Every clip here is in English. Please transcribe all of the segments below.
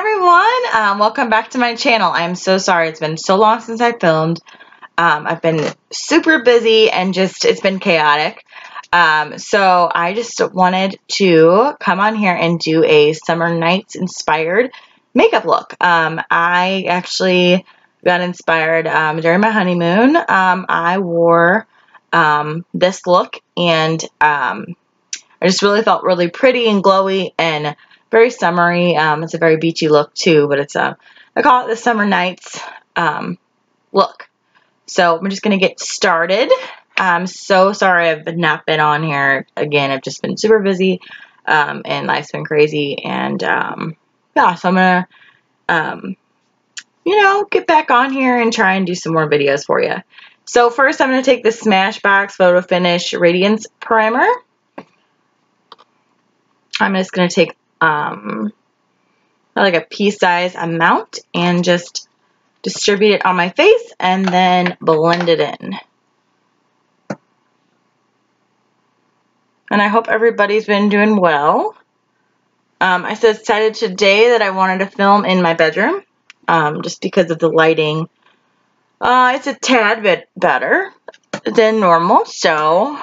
everyone, welcome back to my channel. I'm so sorry, it's been so long since I filmed. I've been super busy and it's been chaotic. So I just wanted to come on here and do a summer nights inspired makeup look. I actually got inspired during my honeymoon. I wore this look and I just really felt really pretty and glowy and very summery. It's a very beachy look too, but it's I call it the summer nights look. So I'm just gonna get started. I'm so sorry I've not been on here again. I've just been super busy and life's been crazy, and yeah, so I'm gonna you know, get back on here and try and do some more videos for you. So first I'm gonna take the Smashbox Photo Finish Radiance Primer. I'm just gonna take like a pea-size amount and just distribute it on my face and then blend it in. And I hope everybody's been doing well. I decided today that I wanted to film in my bedroom just because of the lighting. It's a tad bit better than normal, so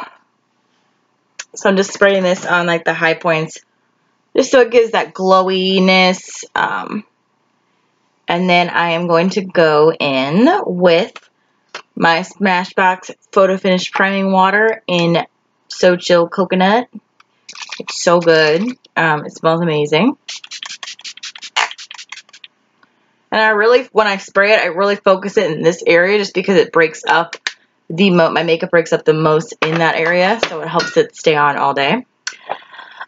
I'm just spraying this on like the high points just so it gives that glowiness. And then I am going to go in with my Smashbox Photo Finish Priming Water in So Chill Coconut. It's so good. It smells amazing. And I really, when I spray it, I really focus it in this area just because it breaks up my makeup breaks up the most in that area, so it helps it stay on all day.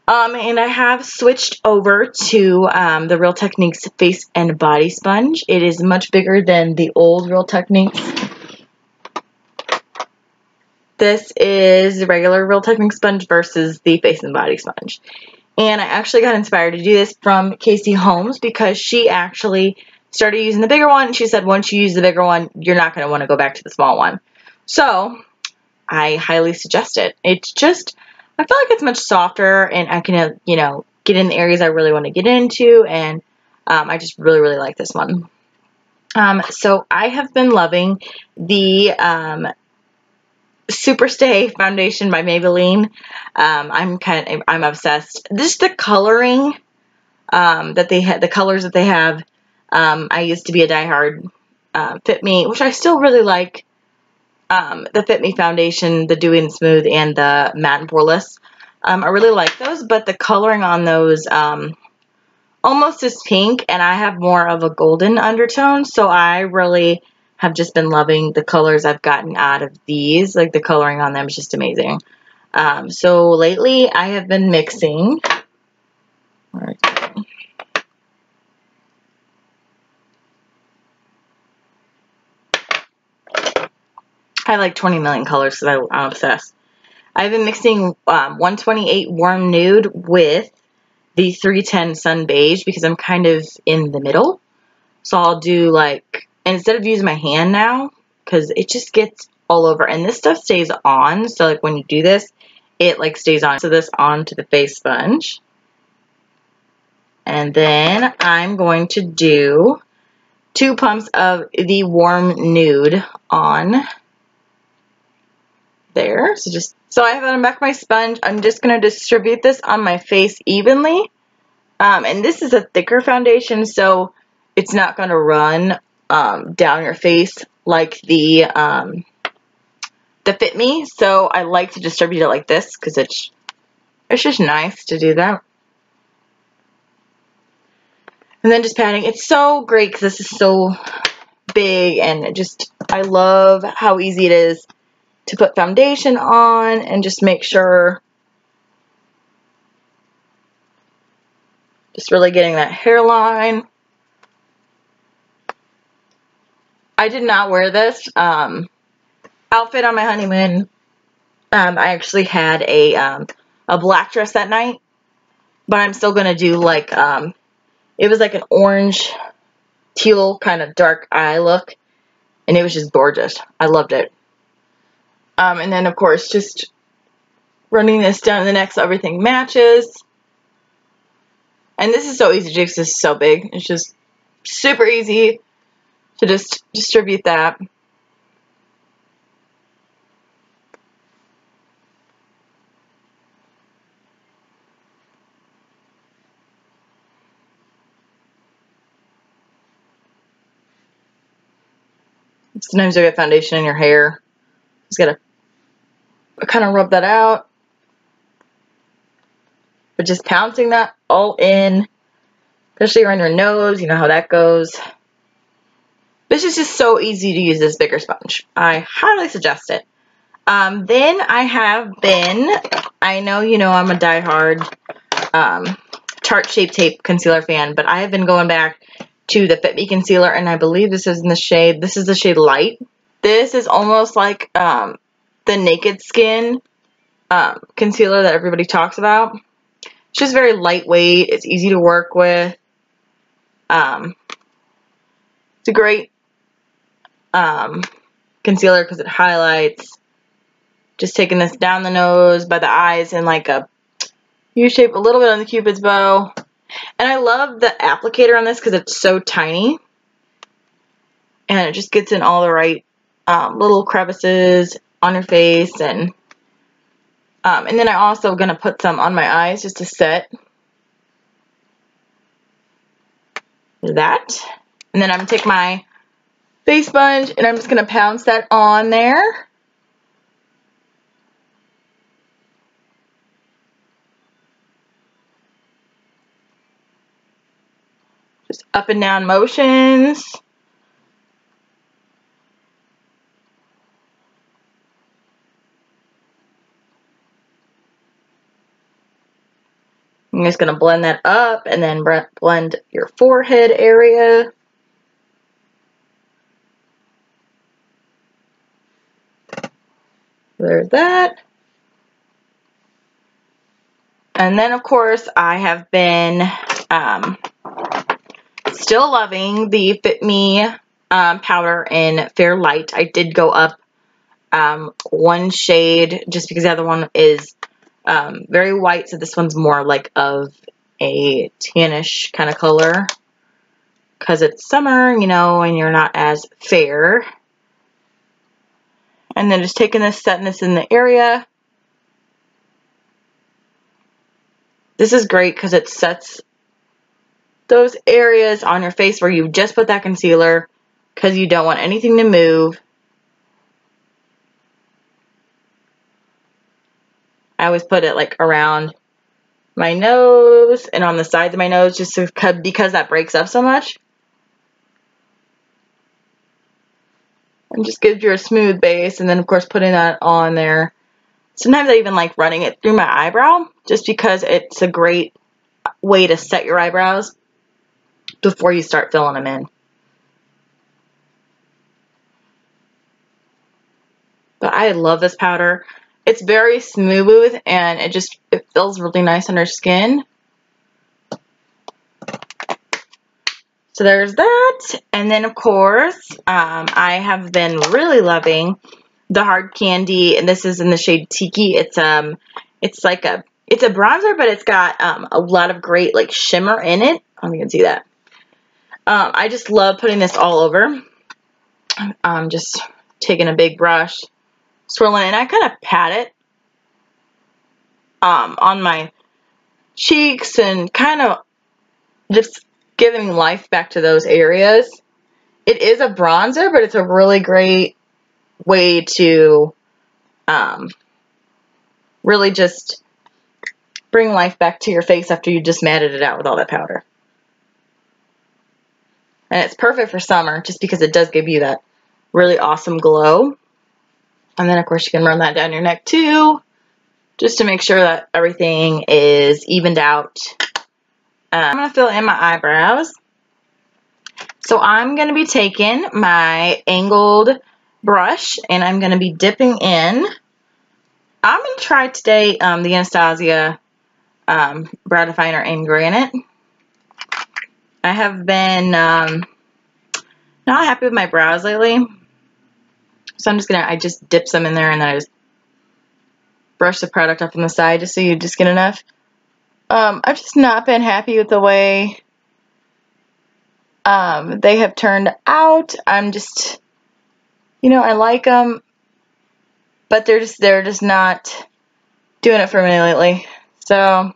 And I have switched over to the Real Techniques Face and Body Sponge. It is much bigger than the old Real Techniques. This is the regular Real Techniques sponge versus the Face and Body Sponge. And I actually got inspired to do this from Casey Holmes because she actually started using the bigger one. She said once you use the bigger one, you're not going to want to go back to the small one. So I highly suggest it. It's just, I feel like it's much softer and I can, you know, get in the areas I really want to get into, and I just really, really like this one. So I have been loving the Superstay foundation by Maybelline. I'm obsessed. Just the coloring that they had, the colors that they have. I used to be a diehard Fit Me, which I still really like. The Fit Me foundation, the Dewy and Smooth, and the Matte and Poreless. I really like those, but the coloring on those almost is pink, and I have more of a golden undertone, so I really have just been loving the colors I've gotten out of these. Like, the coloring on them is just amazing. So lately I have been mixing. I have like 20 million colors because I'm obsessed. I've been mixing 128 Warm Nude with the 310 Sun Beige because I'm kind of in the middle. So I'll do like, and instead of using my hand now, because it just gets all over. And this stuff stays on, so like when you do this, it like stays on. So this onto the face sponge. And then I'm going to do 2 pumps of the Warm Nude on there. So I have on back my sponge. I'm just going to distribute this on my face evenly. And this is a thicker foundation, so it's not going to run down your face like the Fit Me. So I like to distribute it like this because it's just nice to do that. And then just patting. It's so great because this is so big, and I love how easy it is to put foundation on and just make sure, just really getting that hairline. I did not wear this outfit on my honeymoon. I actually had a black dress that night, but I'm still gonna do like it was like an orange teal kind of dark eye look, and it was just gorgeous. I loved it. And then of course just running this down the neck so everything matches. And this is so easy to do because this is so big. It's just super easy to just distribute that. Sometimes you'll get foundation in your hair. Just gotta kind of rub that out. But just pouncing that all in, especially around your nose, you know how that goes. This is just so easy to use this bigger sponge. I highly suggest it. Then I know you know I'm a diehard Tarte Shape Tape concealer fan, but I have been going back to the Fit Me concealer, and I believe this is in the shade, this is the shade Light. This is almost like the Naked Skin concealer that everybody talks about. It's just very lightweight. It's easy to work with. It's a great concealer because it highlights. Just taking this down the nose, by the eyes, in like a U-shape, a little bit on the Cupid's bow. And I love the applicator on this because it's so tiny. And it just gets in all the right little crevices on your face. And then I'm also going to put some on my eyes just to set that. And then I'm going to take my face sponge and I'm just going to pounce that on there. Just up and down motions. I'm just going to blend that up and then blend your forehead area. There's that. And then, of course, I have been still loving the Fit Me powder in Fair Light. I did go up one shade just because the other one is very white, so this one's more like of a tannish kind of color because it's summer, you know, and you're not as fair. And then just taking this, setting this in the area. This is great because it sets those areas on your face where you just put that concealer because you don't want anything to move. I always put it like around my nose and on the sides of my nose just because that breaks up so much. And just gives you a smooth base, and then of course putting that on there. Sometimes I even like running it through my eyebrow just because it's a great way to set your eyebrows before you start filling them in. But I love this powder. It's very smooth and it feels really nice on your skin. So there's that. And then of course, I have been really loving the Hard Candy, and this is in the shade Tiki. It's a bronzer, but it's got a lot of great like shimmer in it. I don't know if you can see that. I just love putting this all over. I'm just taking a big brush, swirling it, and I kind of pat it on my cheeks and kind of just giving life back to those areas. It is a bronzer, but it's a really great way to really just bring life back to your face after you just matted it out with all that powder. And it's perfect for summer just because it does give you that really awesome glow. And then of course you can run that down your neck too, just to make sure that everything is evened out. I'm going to fill in my eyebrows. So I'm going to be taking my angled brush and I'm going to be dipping in. I'm going to try today the Anastasia brow definer in Granite. I have been not happy with my brows lately. So I'm just going to, I just dip some in there and then I just brush the product up on the side just so you just get enough. I've just not been happy with the way they have turned out. I'm just, you know, I like them, but they're just not doing it for me lately. So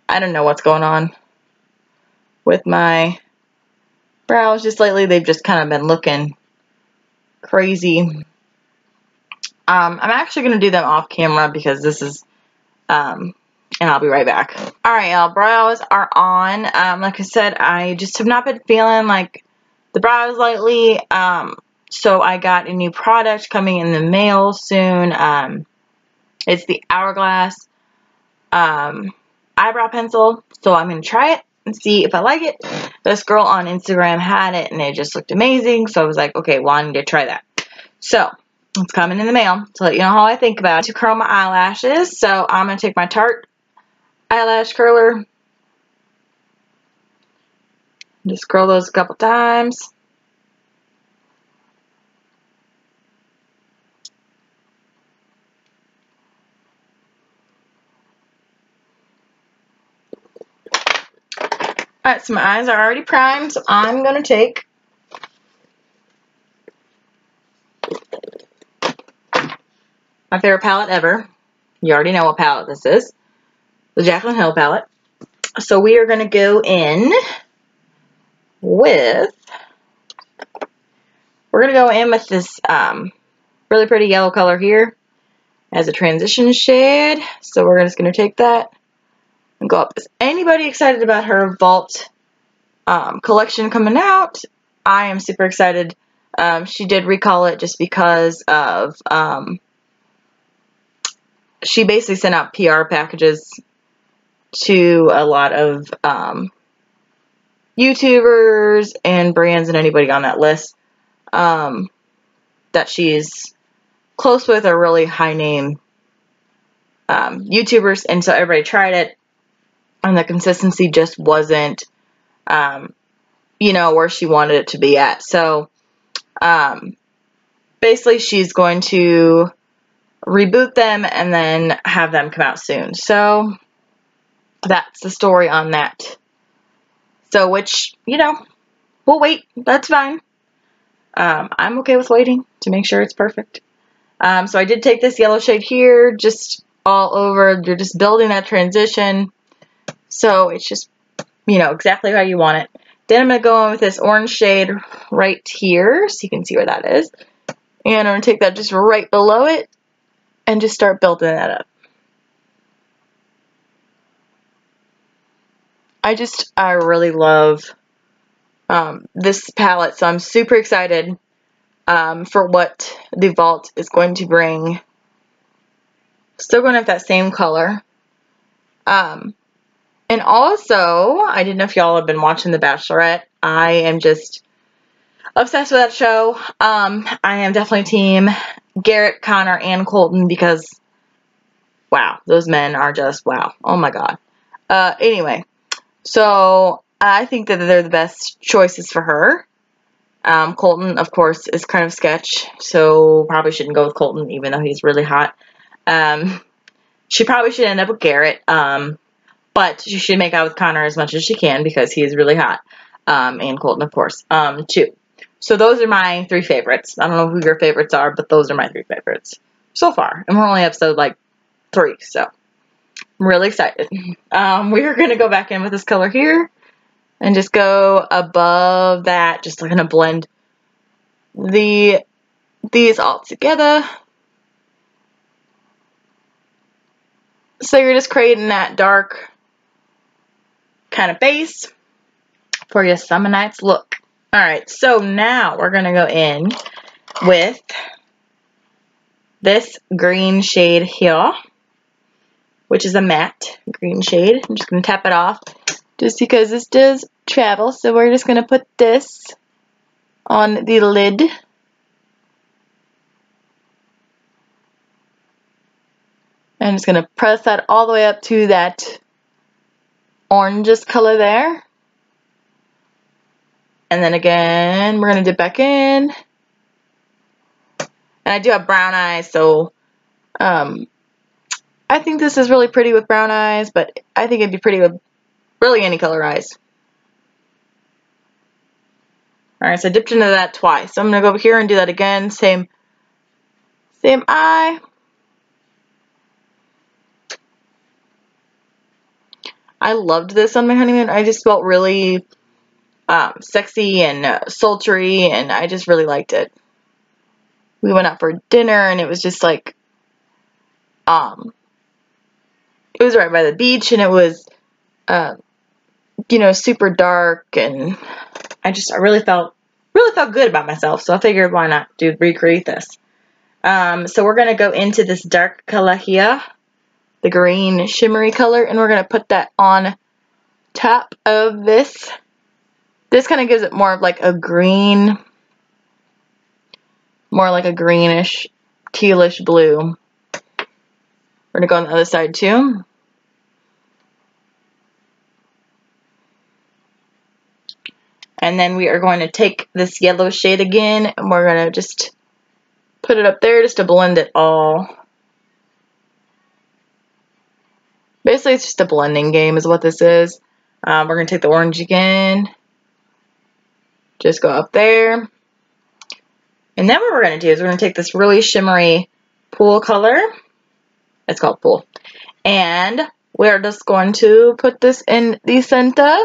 I don't know what's going on with my brows just lately. They've just kind of been looking crazy. I'm actually going to do them off camera because this is, and I'll be right back. Alright, y'all, brows are on. Like I said, I just have not been feeling like the brows lately. So I got a new product coming in the mail soon. It's the Hourglass eyebrow pencil. So I'm going to try it and see if I like it. This girl on Instagram had it and it just looked amazing. So I was like, okay, well, I need to try that. So it's coming in the mail to let you know how I think about it. To curl my eyelashes, so I'm going to take my Tarte eyelash curler. Just curl those a couple times. Alright, so my eyes are already primed, so I'm going to take my favorite palette ever. You already know what palette this is. The JaclynHill palette. So we are going to go in with, this really pretty yellow color here as a transition shade. So we're just going to take that and go up. Is anybody excited about her Vault collection coming out? I am super excited. She did recall it just because of, she basically sent out PR packages to a lot of YouTubers and brands and anybody on that list that she's close with are really high name YouTubers, and so everybody tried it and the consistency just wasn't you know, where she wanted it to be at. So basically she's going to reboot them and then have them come out soon. So that's the story on that. So, which, you know, we'll wait. That's fine. I'm okay with waiting to make sure it's perfect. So I did take this yellow shade here, just all over. You're just building that transition. So it's just, you know, exactly how you want it. Then I'm going to go in with this orange shade right here, so you can see where that is. And I'm going to take that just right below it and just start building that up. I really love this palette, so I'm super excited for what the Vault is going to bring. Still going to have that same color. And also, I didn't know if y'all have been watching The Bachelorette. I am just obsessed with that show. I am definitely team Garrett, Connor, and Colton because, wow, those men are just, wow. Oh my god. Anyway, so I think that they're the best choices for her. Colton, of course, is kind of sketch, so probably shouldn't go with Colton, even though he's really hot. She probably should end up with Garrett, but she should make out with Connor as much as she can because he is really hot. And Colton, of course, too. So those are my three favorites. I don't know who your favorites are, but those are my three favorites so far. And we're only episode, like, 3, so I'm really excited. We are going to go back in with this color here and just go above that. Just going to blend these all together. So you're just creating that dark kind of base for your summer nights look. Alright, so now we're going to go in with this green shade here, which is a matte green shade. I'm just going to tap it off just because this does travel. So we're just going to put this on the lid. I'm just going to press that all the way up to that orangish color there. And then again, we're going to dip back in. And I do have brown eyes, so I think this is really pretty with brown eyes, but I think it'd be pretty with really any color eyes. Alright, so I dipped into that twice. So I'm going to go over here and do that again. Same eye. I loved this on my honeymoon. I just felt really sexy and sultry, and I just really liked it. We went out for dinner, and it was just like, it was right by the beach, and it was, you know, super dark, and I really felt good about myself. So I figured, why not recreate this? So we're gonna go into this dark color here, the green shimmery color, and we're gonna put that on top of this. This kind of gives it more of like a green, more like a greenish, tealish blue. We're gonna go on the other side too. And then we are going to take this yellow shade again, and we're gonna just put it up there just to blend it all. Basically, it's just a blending game is what this is. We're going to take the orange again. Just go up there. And then what we're going to do is we're going to take this really shimmery Pool color. It's called Pool. And we're just going to put this in the center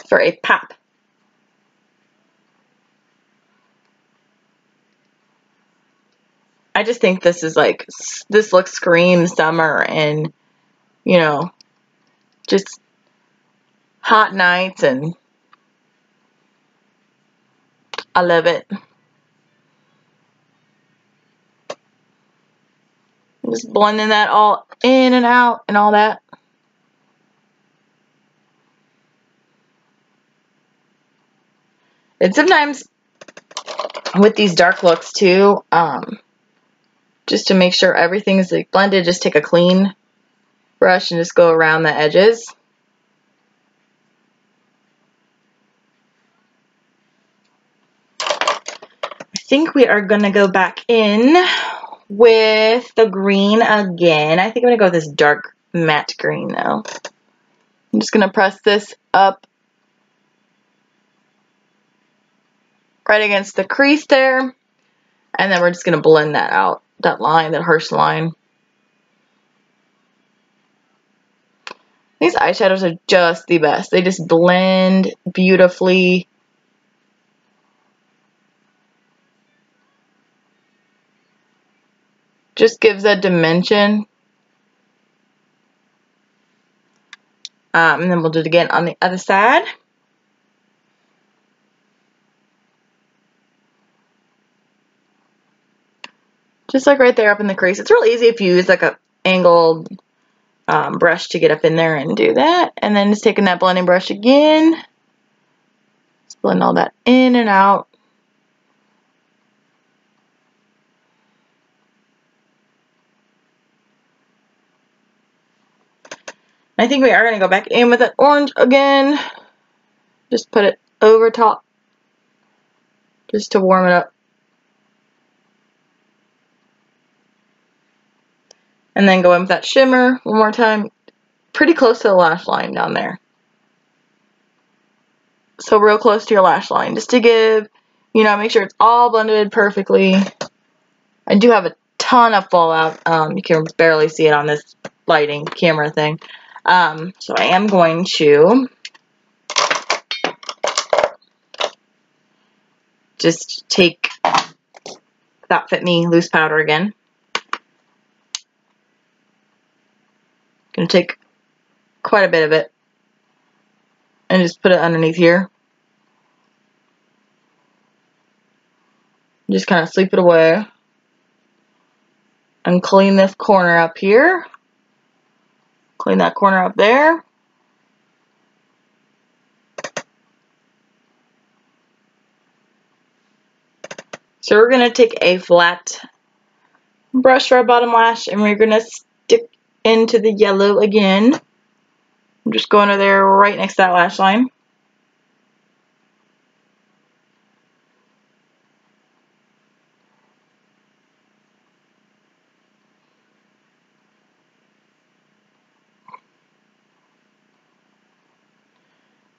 for a pop. I just think this is like, this looks scream summer and, you know, just hot nights, and I love it. Just blending that all in and out and all that. And sometimes with these dark looks too, just to make sure everything is like blended, just take a clean brush and just go around the edges. I think we are going to go back in with the green again. I think I'm going to go with this dark matte green though. I'm just going to press this up right against the crease there. And then we're just going to blend that out, that line, that harsh line. These eyeshadows are just the best. They just blend beautifully. Just gives that dimension. And then we'll do it again on the other side. Just like right there up in the crease. It's real easy if you use like a angled brush to get up in there and do that. And then just taking that blending brush again. Just blend all that in and out. I think we are going to go back in with that orange again. Just put it over top. Just to warm it up. And then go in with that shimmer one more time. Pretty close to the lash line down there. So real close to your lash line. Just to give, you know, make sure it's all blended perfectly. I do have a ton of fallout. You can barely see it on this lighting camera thing. So I am going to just take that Fit Me loose powder again. Gonna take quite a bit of it and just put it underneath here. Just kind of sweep it away and clean this corner up here. Clean that corner up there. So we're going to take a flat brush for our bottom lash, and we're going to stick into the yellow again. I'm just going over there right next to that lash line.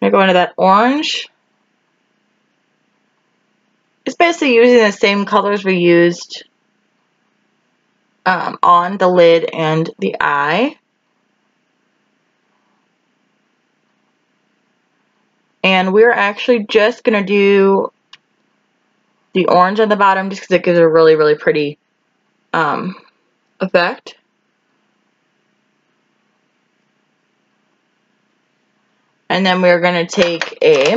I'm going to go into that orange. It's basically using the same colors we used on the lid and the eye. And we're actually just going to do the orange on the bottom just because it gives a really, really pretty effect. And then we're going to take a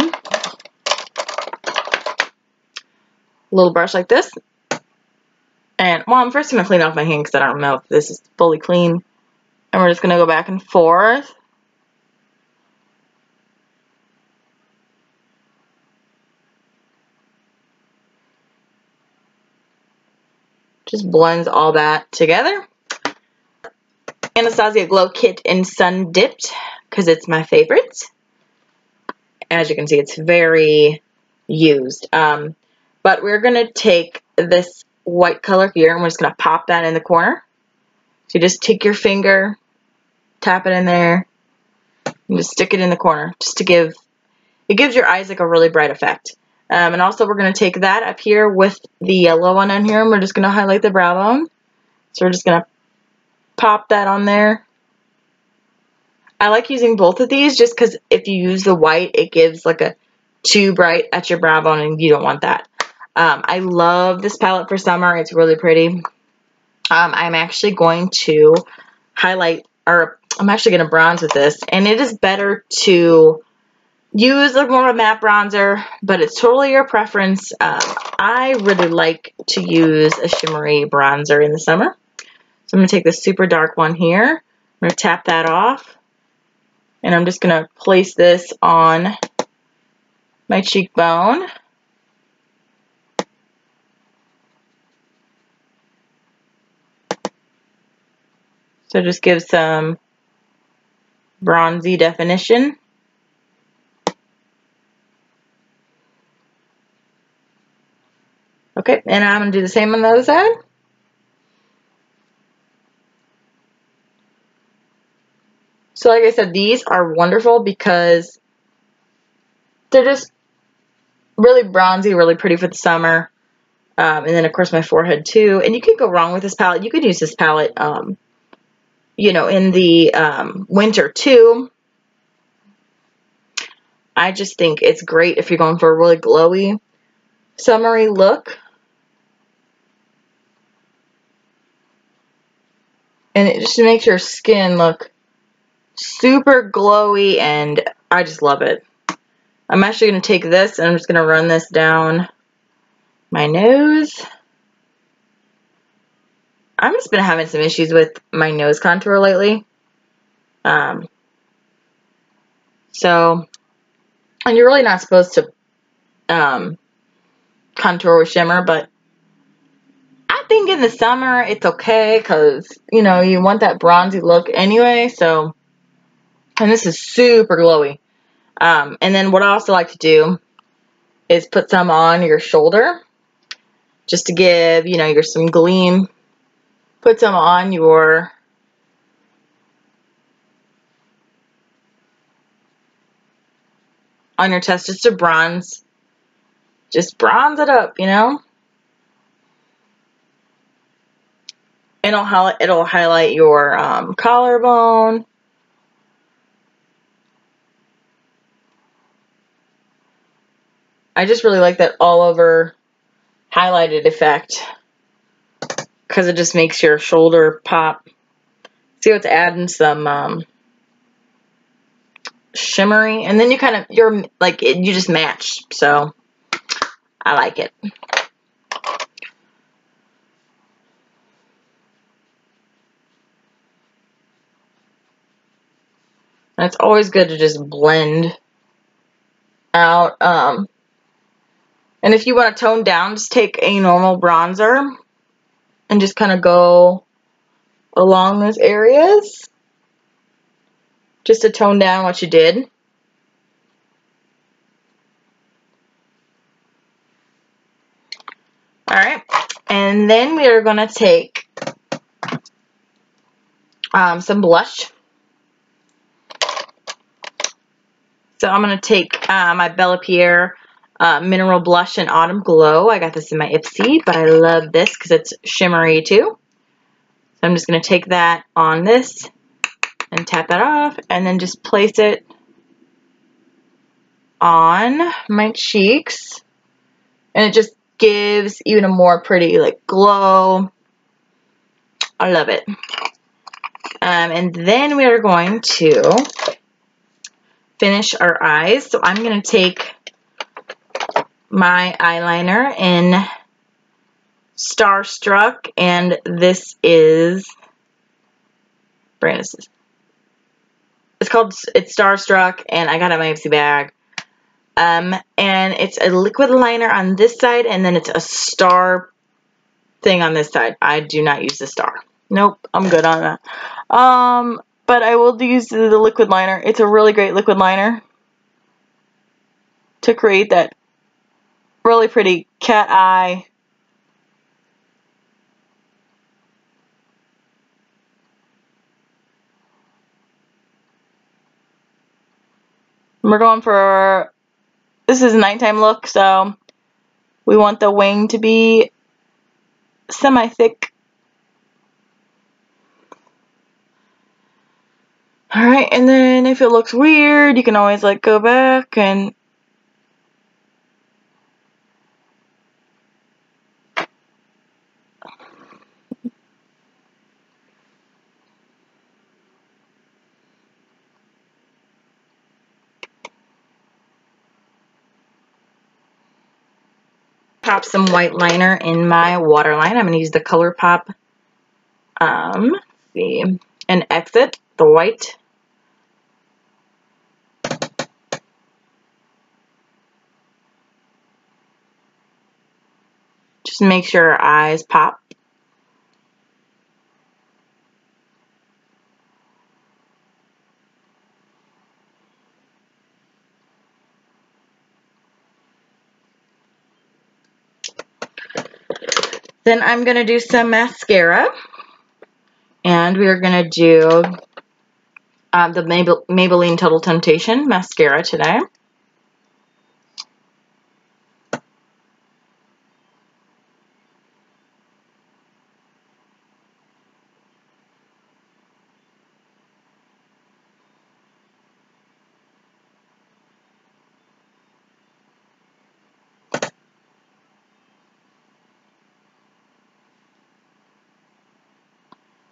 little brush like this. And, well, I'm first going to clean off my hand because I don't know if this is fully clean. And we're just going to go back and forth. Just blends all that together. Anastasia Glow Kit in Sun Dipped because it's my favorite. As you can see, it's very used. But we're going to take this white color here and we're just going to pop that in the corner. So you just take your finger, tap it in there, and just stick it in the corner just to give, it gives your eyes like a really bright effect. And also we're going to take that up here with the yellow one on here and we're just going to highlight the brow bone. So we're just going to pop that on there. I like using both of these just because if you use the white, it gives like a too bright at your brow bone and you don't want that. I love this palette for summer. It's really pretty. I'm actually going to highlight, or I'm actually going to bronze with this, and it is better to use like more of a matte bronzer, but it's totally your preference. I really like to use a shimmery bronzer in the summer. So I'm going to take this super dark one here. I'm going to tap that off, and I'm just going to place this on my cheekbone. So just give some bronzy definition. Okay, and I'm going to do the same on the other side. So like I said, these are wonderful because they're just really bronzy, really pretty for the summer. And then, of course, my forehead, too. And you can't go wrong with this palette. You could use this palette, you know, in the winter, too. I just think it's great if you're going for a really glowy, summery look. And it just makes your skin look super glowy, and I just love it. I'm actually going to take this, and I'm just going to run this down my nose. I've just been having some issues with my nose contour lately. So, and you're really not supposed to contour with shimmer, but I think in the summer it's okay because, you know, you want that bronzy look anyway. So, and this is super glowy. And then what I also like to do is put some on your shoulder just to give, you know, your some gleam. Put some on your chest just to bronze. Just bronze it up, you know. It'll highlight your collarbone. I just really like that all over highlighted effect because it just makes your shoulder pop. See how it's adding some shimmery, and then you kind of, you're like, you just match. So I like it. And it's always good to just blend out. And if you want to tone down, just take a normal bronzer and just kind of go along those areas just to tone down what you did. Alright, and then we are going to take some blush. So I'm going to take my Pierre Mineral Blush in Autumn Glow. I got this in my Ipsy, but I love this because it's shimmery too. So I'm just going to take that on this and tap that off, and then just place it on my cheeks. And it just gives even a more pretty like glow. I love it. And then we are going to finish our eyes. So I'm going to take my eyeliner in StarStruck, and this is it's StarStruck, and I got it in my Ipsy bag. And it's a liquid liner on this side, and then it's a star thing on this side. I do not use the star. Nope, I'm good on that. But I will use the liquid liner. It's a really great liquid liner to create that really pretty cat eye. We're going for, this is a nighttime look, so we want the wing to be semi-thick. Alright, and then if it looks weird, you can always like go back and pop some white liner in my waterline. I'm going to use the Colourpop, and Exit, the white. Just make sure our eyes pop. Then I'm going to do some mascara. And we are going to do the Maybelline Total Temptation mascara today.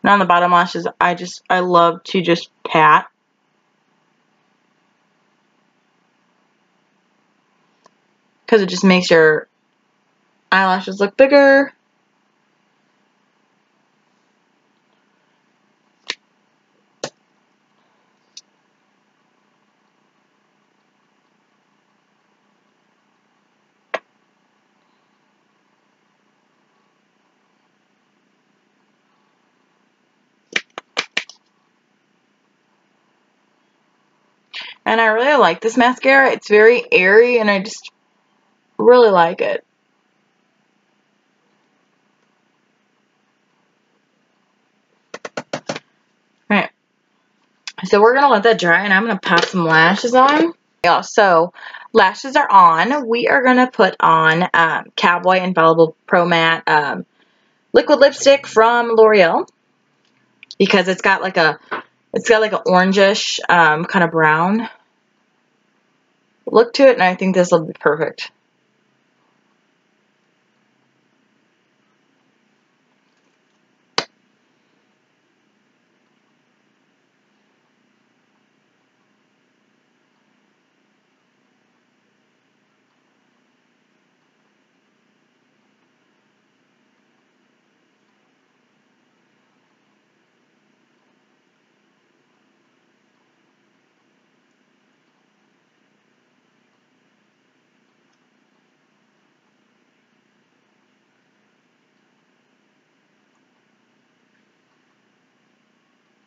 And on the bottom lashes, I love to just pat. Because it just makes your eyelashes look bigger. And I really like this mascara. It's very airy, and I just really like it. Alright. So we're going to let that dry, and I'm going to pop some lashes on. Yeah, so lashes are on. We are going to put on Cowboy Infallible Pro Matte liquid lipstick from Loreal. Because it's got like an orangish kind of brown look to it, and I think this will be perfect.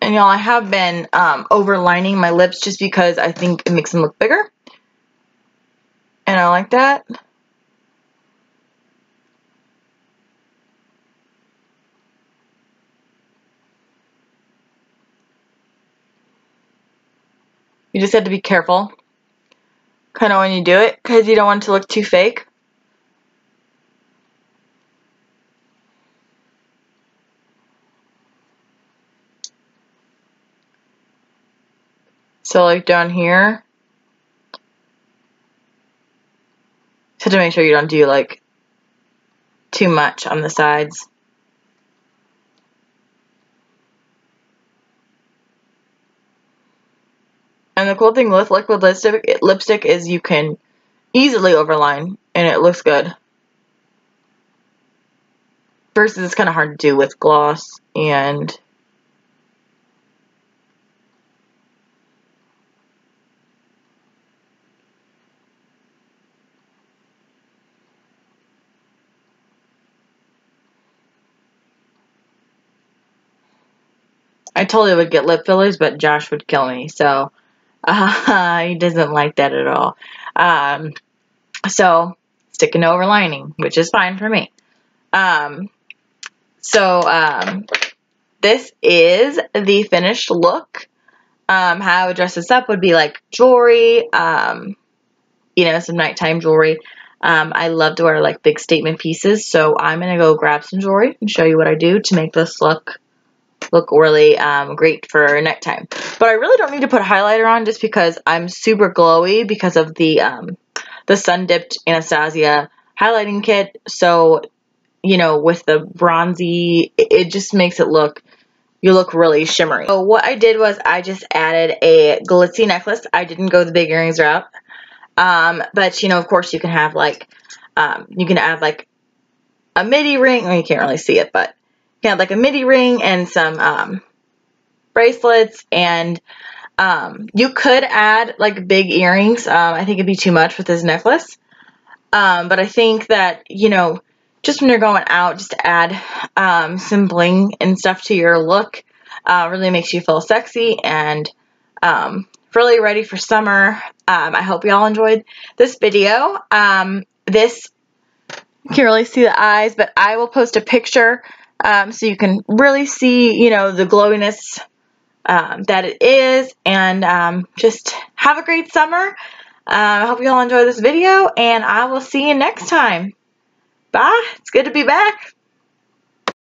And y'all, I have been overlining my lips just because I think it makes them look bigger. And I like that. You just have to be careful. kind of when you do it, because you don't want it to look too fake. So like down here, so to make sure you don't do like too much on the sides. And the cool thing with liquid lipstick is you can easily overline and it looks good. Versus it's kind of hard to do with gloss and I totally would get lip fillers, but Josh would kill me, so he doesn't like that at all. So sticking to overlining, which is fine for me. This is the finished look. How I would dress this up would be like jewelry, you know, some nighttime jewelry. I love to wear like big statement pieces, so I'm gonna go grab some jewelry and show you what I do to make this look really great for nighttime. But I really don't need to put a highlighter on just because I'm super glowy because of the Sun Dipped Anastasia highlighting kit. So, you know, with the bronzy, it just makes it look, you look really shimmery. So what I did was I just added a glitzy necklace. I didn't go the big earrings route. But, you know, of course you can have like, you can add like a midi ring. Well, you can't really see it, but you can have like a midi ring and some bracelets, and you could add like big earrings. I think it'd be too much with this necklace. But I think that, you know, just when you're going out, just to add some bling and stuff to your look really makes you feel sexy and really ready for summer. I hope y'all enjoyed this video. You can't really see the eyes, but I will post a picture so you can really see, you know, the glowiness that it is, and just have a great summer. I hope you all enjoy this video, and I will see you next time. Bye. It's good to be back.